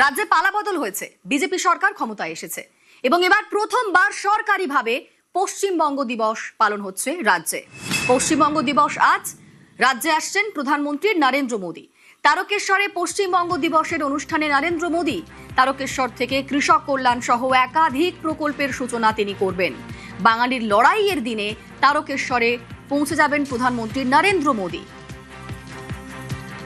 রাজ্যে পালাবদল হয়েছে, বিজেপি সরকার ক্ষমতায় এসেছে এবং এবার প্রথমবার সরকারিভাবে পশ্চিমবঙ্গ দিবস পালন হচ্ছে রাজ্যে। পশ্চিমবঙ্গ দিবস আজ। রাজ্যে আসছেন প্রধানমন্ত্রী নরেন্দ্র মোদী। তারকেশ্বরে পশ্চিমবঙ্গ দিবসের অনুষ্ঠানে নরেন্দ্র মোদী তারকেশ্বর থেকে কৃষক কল্যাণ সহ একাধিক প্রকল্পের সূচনা তিনি করবেন। বাঙালির লড়াইয়ের দিনে তারকেশ্বরে পৌঁছে যাবেন প্রধানমন্ত্রী নরেন্দ্র মোদী।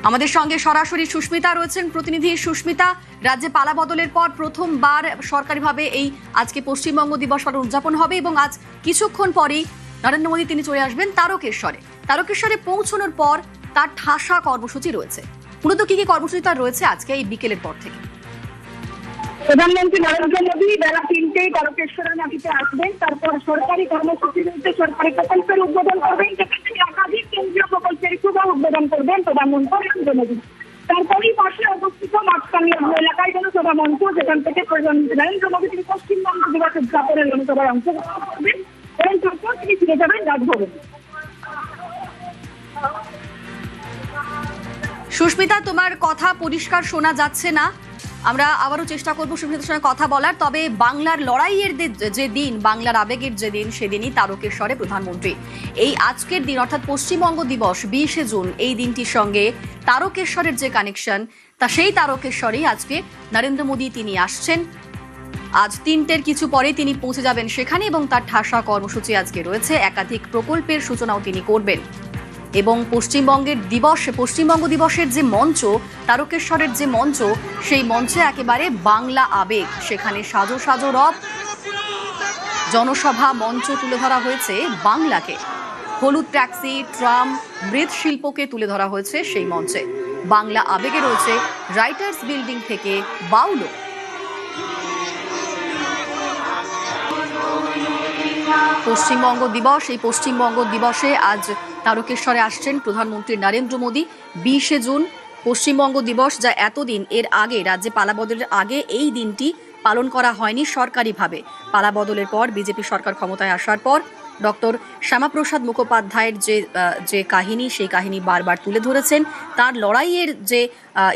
আমাদের সঙ্গে সরাসরি সুস্মিতা রয়েছেন, প্রতিনিধি সুস্মিতা। রাজ্যে পালা বদলের পর প্রথমবার সরকারিভাবে এই আজকে পশ্চিমবঙ্গ দিবস পালন উদযাপন হবে এবং আজ কিছুক্ষণ পরেই নরেন্দ্র মোদী তিনি চলে আসবেন তারকেশ্বরে। তারকেশ্বরে পৌঁছানোর পর তার ঠাসা কর্মসূচি রয়েছে। মূলত কি কি কর্মসূচি তার রয়েছে আজকে এই বিকেলের পর থেকে? প্রধানমন্ত্রী নরেন্দ্র মোদী বেলা 3টেই তারকেশ্বরের মাটিতে আসবেন। তারপর সরকারি কর্মসূচি রয়েছে, সরকারি প্রকল্পের উদ্বোধন করবেন, যেখান থেকে একাধিক কেন্দ্রীয় প্রকল্পের শুভ উদ্বোধন করবেন প্রধানমন্ত্রী নরেন্দ্র মোদী। তারপরেই পাশে অবস্থিত মাঝখানি এলাকায় জনসভা মঞ্চ, যেখান থেকে প্রধানমন্ত্রী নরেন্দ্র মোদী তিনি পশ্চিমবঙ্গ দিবস উদযাপনের জনসভায় অংশগ্রহণ করবেন এবং তারপর তিনি ফিরে যাবেন রাজভবনে। সুস্মিতা, তোমার কথা পরিষ্কার শোনা যাচ্ছে না। আমরা আবারও চেষ্টা করবো সুস্মিতার সঙ্গে কথা বলার। তবে বাংলার লড়াইয়ের যে দিন, বাংলার আবেগের যে দিন, সেদিনই তারকেশ্বরে প্রধানমন্ত্রী। এই আজকের দিন অর্থাৎ পশ্চিমবঙ্গ দিবস 20শে জুন, এই দিনটির সঙ্গে তারকেশ্বরের যে কানেকশন, তা সেই তারকেশ্বরেই আজকে নরেন্দ্র মোদী তিনি আসছেন। আজ 3টের কিছু পরেই তিনি পৌঁছে যাবেন সেখানে এবং তার ঠাসা কর্মসূচি আজকে রয়েছে। একাধিক প্রকল্পের সূচনাও তিনি করবেন এবং পশ্চিমবঙ্গ দিবসের যে মঞ্চ, তারকেশ্বরের যে মঞ্চ, সেই মঞ্চে একেবারে বাংলা আবেগ। সেখানে সাজো সাজো রব জনসভা মঞ্চ তুলে ধরা হয়েছে বাংলাকে। হলুদ ট্যাক্সি, ট্রাম, মৃৎশিল্পকে তুলে ধরা হয়েছে সেই মঞ্চে। বাংলা আবেগে রয়েছে রাইটার্স বিল্ডিং থেকে বাউলো। পশ্চিমবঙ্গ দিবস, এই পশ্চিমবঙ্গ দিবসে আজ তারকেশ্বরে আসছেন প্রধানমন্ত্রী নরেন্দ্র মোদী। 20শে জুন পশ্চিমবঙ্গ দিবস, যা এতদিন এর আগে রাজ্যে পালাবদলের আগে এই দিনটি পালন করা হয়নি সরকারিভাবে। পালাবদলের পর বিজেপি সরকার ক্ষমতায় আসার পর ডক্টর শ্যামাপ্রসাদ মুখোপাধ্যায়ের যে কাহিনী, সেই কাহিনী বারবার তুলে ধরেছেন। তার লড়াইয়ের যে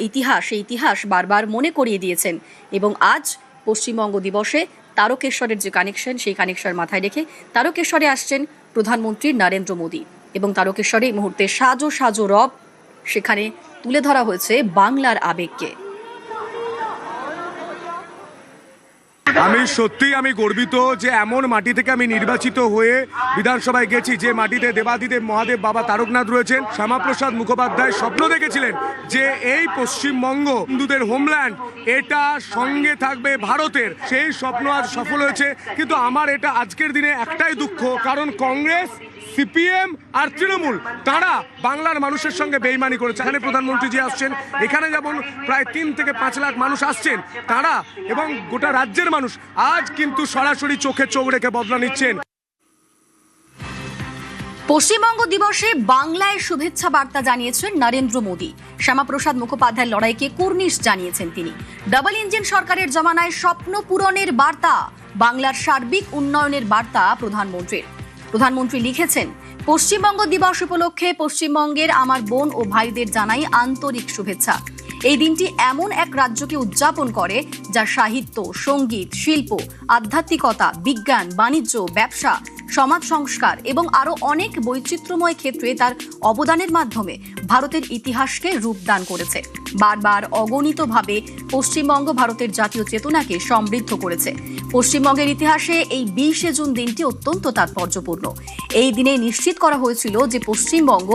ইতিহাস, সেই ইতিহাস বারবার মনে করিয়ে দিয়েছেন এবং আজ পশ্চিমবঙ্গ দিবসে তারকেশ্বরের যে কানেকশন, সেই কানেকশন মাথায় রেখে তারকেশ্বরে আসছেন প্রধানমন্ত্রী নরেন্দ্র মোদী এবং তারকেশ্বরে এই মুহূর্তে সাজো সাজো রব, সেখানে তুলে ধরা হয়েছে বাংলার আবেগকে। আমি গর্বিত যে এমন মাটি থেকে আমি নির্বাচিত হয়ে বিধানসভায় গেছি, যে মাটিতে দেবাদিদেব মহাদেব বাবা তারকনাথ রয়েছেন। শ্যামাপ্রসাদ মুখোপাধ্যায় স্বপ্ন দেখেছিলেন যে এই পশ্চিমবঙ্গ হিন্দুদের হোমল্যান্ড, এটা সঙ্গে থাকবে ভারতের। সেই স্বপ্ন আজ সফল হয়েছে। কিন্তু আমার এটা আজকের দিনে একটাই দুঃখ, কারণ কংগ্রেস, সিপিএম আর তৃণমূল, তারা বাংলার মানুষের সঙ্গে বেইমানি করেছে। এখানে প্রধানমন্ত্রীজি আসছেন, এখানে যেমন প্রায় 3 থেকে 5 লাখ মানুষ আসছেন, তারা এবং গোটা রাজ্যের মানুষ আজ কিন্তু সরাসরি চোখে চোখ রেখে বদলা নিচ্ছেন। পশ্চিমবঙ্গ দিবসে বাংলায় শুভেচ্ছা বার্তা জানিয়েছেন নরেন্দ্র মোদী। শ্যামাপ্রসাদ মুখোপাধ্যায়ের লড়াইকে কুর্নিশ জানিয়েছেন তিনি। ডাবল ইঞ্জিন সরকারের জমানায় স্বপ্ন পূরণের বার্তা, বাংলার সার্বিক উন্নয়নের বার্তা প্রধানমন্ত্রীর। প্রধানমন্ত্রী লিখেছেন, পশ্চিমবঙ্গ দিবস উপলক্ষে পশ্চিমবঙ্গের আমার বোন ও ভাইদের জানাই আন্তরিক শুভেচ্ছা। এই দিনটি এমন এক রাজ্যকে উদযাপন করে যা সাহিত্য, সঙ্গীত, শিল্প, আধ্যাত্মিকতা, বিজ্ঞান, বাণিজ্য, ব্যবসা, সমাজ সংস্কার এবং আরো অনেক বৈচিত্র্যময় ক্ষেত্রে তার অবদানের মাধ্যমে ভারতের ইতিহাসকে রূপদান করেছে। বারবার অগণিতভাবে পশ্চিমবঙ্গ ভারতের জাতীয় চেতনাকে সমৃদ্ধ করেছে। পশ্চিমবঙ্গের ইতিহাসে এই 20শে জুন দিনটি অত্যন্ত তাৎপর্যপূর্ণ। এই দিনে নিশ্চিত করা হয়েছিল যে পশ্চিমবঙ্গ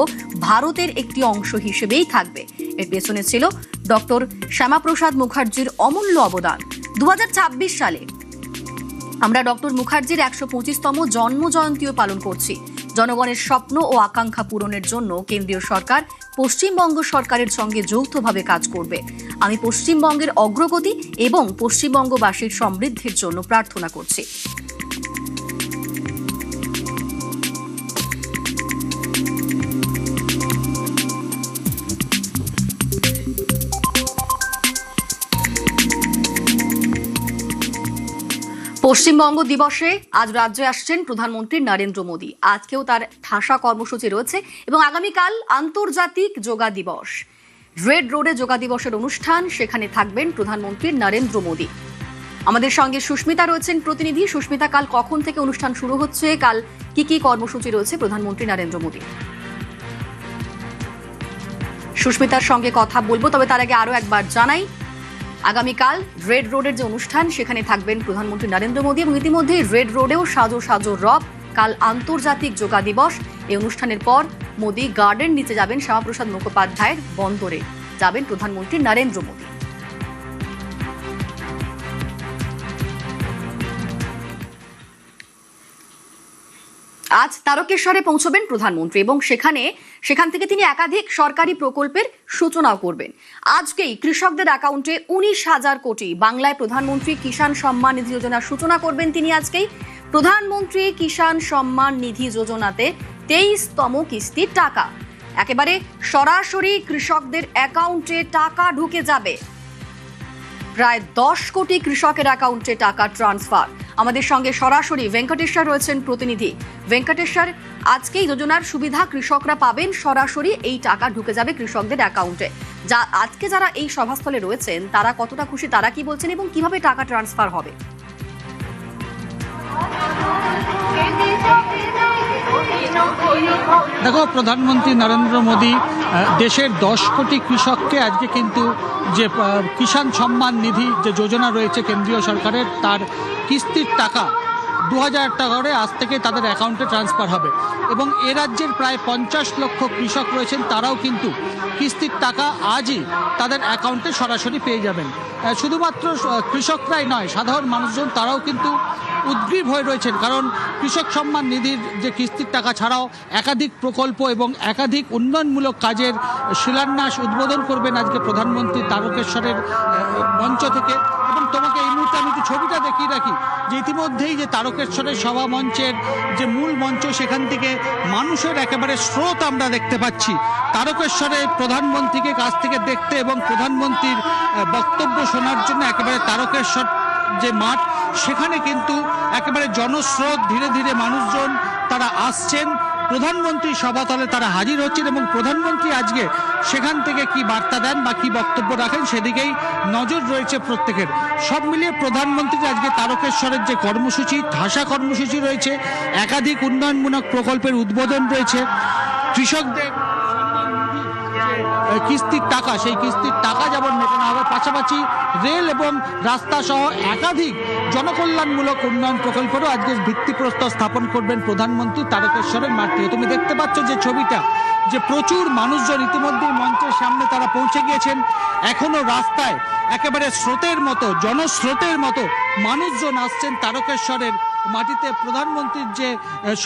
ভারতের একটি অংশ হিসেবেই থাকবে। এর পেছনে ছিল ডক্টর শ্যামাপ্রসাদ মুখার্জির অমূল্য অবদান। 2026 সালে আমরা ডক্টর মুখার্জির 125তম জন্ম জয়ন্তীও পালন করছি। জনগণের স্বপ্ন ও আকাঙ্ক্ষা পূরণের জন্য কেন্দ্রীয় সরকার পশ্চিমবঙ্গ সরকারের সঙ্গে যৌথভাবে কাজ করবে। আমি পশ্চিমবঙ্গের অগ্রগতি এবং পশ্চিমবঙ্গবাসীর সমৃদ্ধির জন্য প্রার্থনা করছি। পশ্চিমবঙ্গ দিবসে আজ রাজ্যে আসছেন প্রধানমন্ত্রী নরেন্দ্র মোদী। আজকেও তার ঠাসা কর্মসূচি রয়েছে এবং আগামীকাল আন্তর্জাতিক যোগা দিবস। রেড রোডে যোগা দিবসের অনুষ্ঠান, সেখানে থাকবেন প্রধানমন্ত্রী নরেন্দ্র মোদী। আমাদের সঙ্গে সুস্মিতা রয়েছেন প্রতিনিধি। সুস্মিতা, কাল কখন থেকে অনুষ্ঠান শুরু হচ্ছে, কাল কি কি কর্মসূচি রয়েছে প্রধানমন্ত্রী নরেন্দ্র মোদী? সুস্মিতার সঙ্গে কথা বলবো, তবে তার আগে আরো একবার জানাই, আগামীকাল রেড রোডের যে অনুষ্ঠান সেখানে থাকবেন প্রধানমন্ত্রী নরেন্দ্র মোদী এবং ইতিমধ্যে রেড রোডেও সাজো সাজো রব। কাল আন্তর্জাতিক যোগা দিবস। এই অনুষ্ঠানের পর মোদী গার্ডেন নিচে যাবেন শ্যামাপ্রসাদ মুখোপাধ্যায়ের বন্দরে যাবেন প্রধানমন্ত্রী নরেন্দ্র মোদী। আজ তারকেশ্বরে পৌঁছবেন প্রধানমন্ত্রী এবং সেখান থেকে তিনি একাধিক সরকারি প্রকল্পের সূচনাও করবেন। আজকেই কৃষকদের অ্যাকাউন্টে 19,000 কোটি বাংলায় প্রধানমন্ত্রী কিষাণ সম্মান নিধি যোজনার সূচনা করবেন তিনি আজকেই। প্রধানমন্ত্রী কিষাণ সম্মান নিধি যোজনাতে 23তম কিস্তির টাকা একেবারে সরাসরি কৃষকদের অ্যাকাউন্টে টাকা ঢুকে যাবে। প্রায় 10 কোটি কৃষকের অ্যাকাউন্টে টাকা ট্রান্সফার। আমাদের সঙ্গে সরাসরি ভেঙ্কটেশ্বর রয়েছেন প্রতিনিধি। ভেঙ্কটেশ্বর, আজকেই যোজনার সুবিধা কৃষকরা পাবেন, সরাসরি এই টাকা ঢুকে যাবে কৃষকদের অ্যাকাউন্টে। আজকে যারা এই সভাস্থলে রয়েছেন তারা কতটা খুশি, তারা কি বলছেন এবং কিভাবে টাকা ট্রান্সফার হবে? দেখো, প্রধানমন্ত্রী নরেন্দ্র মোদী দেশের 10 কোটি কৃষককে আজকে কিন্তু যে কিষাণ সম্মান নিধি যে যোজনা রয়েছে কেন্দ্রীয় সরকারের, তার কিস্তির টাকা 2,000 টাকা করে আজ থেকে তাদের অ্যাকাউন্টে ট্রান্সফার হবে এবং এ রাজ্যের প্রায় 50 লক্ষ কৃষক রয়েছেন, তারাও কিন্তু কিস্তির টাকা আজই তাদের অ্যাকাউন্টে সরাসরি পেয়ে যাবেন। শুধুমাত্র কৃষকরাই নয়, সাধারণ মানুষজন তারাও কিন্তু উদ্গ্রীব হয়ে রয়েছেন, কারণ কৃষক সম্মান নিধির যে কিস্তির টাকা ছাড়াও একাধিক প্রকল্প এবং একাধিক উন্নয়নমূলক কাজের শিলান্যাস উদ্বোধন করবেন আজকে প্রধানমন্ত্রী তারকেশ্বরের মঞ্চ থেকে। এবং তোমাকে এই মুহূর্তে আমি একটু ছবিটা দেখিয়ে রাখি যে ইতিমধ্যেই যে তারকেশ্বরের সভা মঞ্চের যে মূল মঞ্চ, সেখান থেকে মানুষের একেবারে স্রোত আমরা দেখতে পাচ্ছি তারকেশ্বরে প্রধানমন্ত্রীকে কাছ থেকে দেখতে এবং প্রধানমন্ত্রীর বক্তব্য শোনার জন্য। একেবারে তারকেশ্বর যে মাঠ, সেখানে কিন্তু একেবারে জনস্রোত, ধীরে ধীরে মানুষজন তারা আসছেন, প্রধানমন্ত্রী সভাতলে তারা হাজির হচ্ছেন এবং প্রধানমন্ত্রী আজকে সেখান থেকে কি বার্তা দেন বা কি বক্তব্য রাখেন সেদিকেই নজর রয়েছে প্রত্যেকের। সব মিলিয়ে প্রধানমন্ত্রীর আজকে তারকেশ্বরের যে কর্মসূচি, ঠাসা কর্মসূচি রয়েছে, একাধিক উন্নয়নমূলক প্রকল্পের উদ্বোধন রয়েছে, কৃষকদের কিস্তির টাকা, সেই কিস্তির টাকা যেমন মেটানো হবে, পাশাপাশি রেল এবং রাস্তা সহ একাধিক জনকল্যাণমূলক উন্নয়ন প্রকল্পেরও আজকে ভিত্তিপ্রস্তর স্থাপন করবেন প্রধানমন্ত্রী তারকেশ্বরের মাঠ থেকে। তুমি দেখতে পাচ্ছ যে ছবিটা, যে প্রচুর মানুষজন ইতিমধ্যেই মঞ্চের সামনে তারা পৌঁছে গিয়েছেন। এখনো রাস্তায় একেবারে স্রোতের মতো, জনস্রোতের মতো মানুষজন আসছেন তারকেশ্বরের মাটিতে। প্রধানমন্ত্রীর যে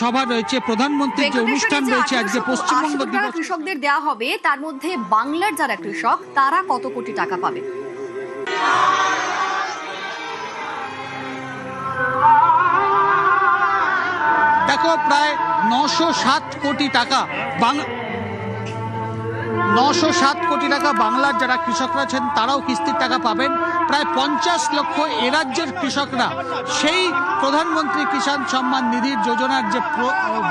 সভা রয়েছে, প্রধানমন্ত্রীর যে অনুষ্ঠান রয়েছে আজকে পশ্চিমবঙ্গ দিবস, কৃষকদের দেওয়া হবে, তার মধ্যে বাংলার যারা কৃষক তারা কত কোটি টাকা পাবে? দেখো, প্রায় 907 কোটি টাকা 907 কোটি টাকা বাংলার যারা কৃষকরা আছেন তারাও কিস্তির টাকা পাবেন। প্রায় 50 লক্ষ এ রাজ্যের কৃষকরা সেই প্রধানমন্ত্রী কিষাণ সম্মান নিধির যোজনার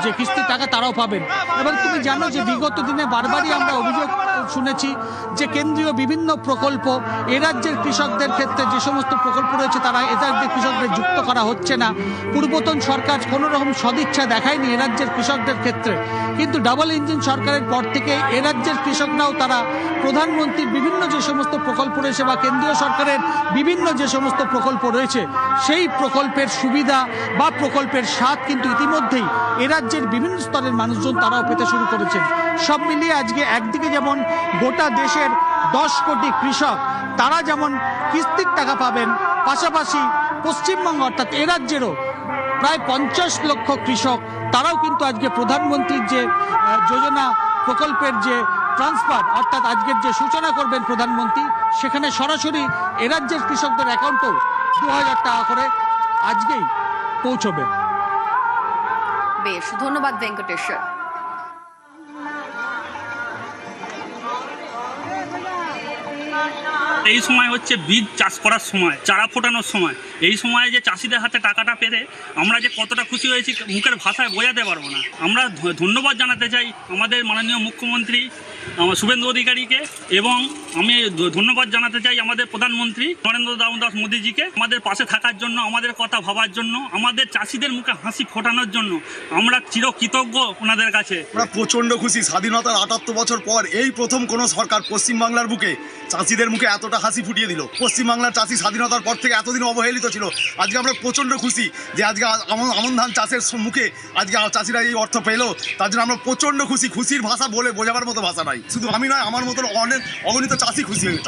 যে কিস্তির টাকা তারাও পাবেন। এবং তুমি জানো যে বিগত দিনে বারবারই আমরা অভিযোগ শুনেছি যে কেন্দ্রীয় বিভিন্ন প্রকল্প এ রাজ্যের কৃষকদের ক্ষেত্রে যে সমস্ত প্রকল্প রয়েছে তারা এ রাজ্যের কৃষকদের যুক্ত করা হচ্ছে না। পূর্বতন সরকার কোনো রকম সদিচ্ছা দেখায়নি এ রাজ্যের কৃষকদের ক্ষেত্রে, কিন্তু ডাবল ইঞ্জিন সরকারের পর থেকে এ রাজ্যের কৃষকরাও তারা প্রধানমন্ত্রীর বিভিন্ন যে সমস্ত প্রকল্প রয়েছে বা কেন্দ্রীয় সরকারের বিভিন্ন যে সমস্ত প্রকল্প রয়েছে সেই প্রকল্পের সুবিধা বা প্রকল্পের স্বাদ কিন্তু ইতিমধ্যেই এ রাজ্যের বিভিন্ন স্তরের মানুষজন তারাও পেতে শুরু করেছেন। সব মিলিয়ে আজকে একদিকে যেমন গোটা দেশের 10 কোটি কৃষক তারা যেমন কিস্তির টাকা পাবেন, পাশাপাশি পশ্চিমবঙ্গ অর্থাৎ এ রাজ্যেরও প্রায় 50 লক্ষ কৃষক তারাও কিন্তু আজকে প্রধানমন্ত্রীর যে যোজনা প্রকল্পের যে ট্রান্সফার অর্থাৎ আজকের যে সূচনা করবেন প্রধানমন্ত্রী, সেখানে সরাসরি এ রাজ্যের কৃষকদের অ্যাকাউন্টেও 2,000 টাকা করে আজকেই পৌঁছবে। বেশ, ধন্যবাদ ভেঙ্কটেশ্বর। এই সময় হচ্ছে বীজ চাষ করার সময়, চারা ফোটানোর সময়। এই সময়ে যে চাষিদের হাতে টাকাটা পেতে আমরা যে কতটা খুশি হয়েছি মুখের ভাষায় বোঝাতে পারবো না। আমরা ধন্যবাদ জানাতে চাই আমাদের মাননীয় মুখ্যমন্ত্রী আমার শুভেন্দু অধিকারীকে, এবং আমি ধন্যবাদ জানাতে চাই আমাদের প্রধানমন্ত্রী নরেন্দ্র দামোদর মোদীজিকে আমাদের পাশে থাকার জন্য, আমাদের কথা ভাবার জন্য, আমাদের চাষিদের মুখে হাসি ফোটানোর জন্য। আমরা চিরকৃতজ্ঞ ওনাদের কাছে। আমরা প্রচণ্ড খুশি, স্বাধীনতার ৭৮ বছর পর এই প্রথম কোনো সরকার পশ্চিমবাংলার বুকে চাষিদের মুখে এতটা হাসি ফুটিয়ে দিল। পশ্চিমবাংলার চাষি স্বাধীনতার পর থেকে এতদিন অবহেলিত ছিল। আজকে আমরা প্রচণ্ড খুশি যে আজকে আমন ধান চাষের মুখে আজকে চাষিরা এই অর্থ পেলো, তার জন্য আমরা প্রচণ্ড খুশি। খুশির ভাষা বলে বোঝাবার মতো ভাষা নাই। শুধু আমি নয়, আমার মতন অনেক অগণিত চাষি খুশি হয়ে